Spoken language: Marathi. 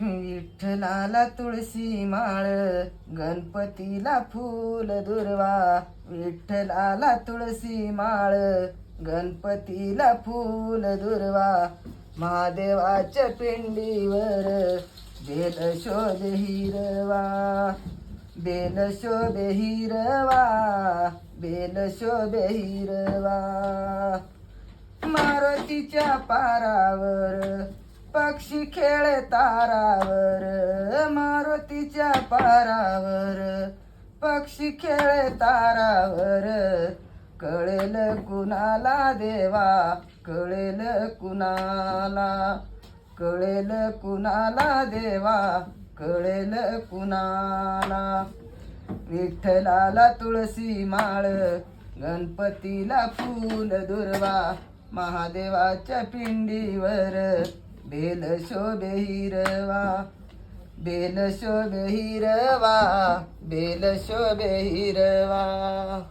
विठ्ठलाला तुळशी माळ, गणपतीला फूल दुर्वा. विठ्ठलाला तुळशी माळ, गणपतीला फूल दुर्वा. महादेवाच्या पिंडीवर बेल शोभे हिरवा. बेल शोभे हिरवा, बेल शोभे हिरवा. मारुतीच्या पारावर पक्षी खेळे तारावर. मारुतीच्या पारावर पक्षी खेळे तारावर. कळेल कुणाला देवा, कळेल कुणाला. कळेल कुणाला देवा, कळेल कुणाला. विठ्ठलाला तुळशी माळ, गणपतीला फूल दुर्वा. महादेवाच्या पिंडीवर बेल शोभे हिरवा. बेल शोभे हिरवा, बेल शोभे हिरवा.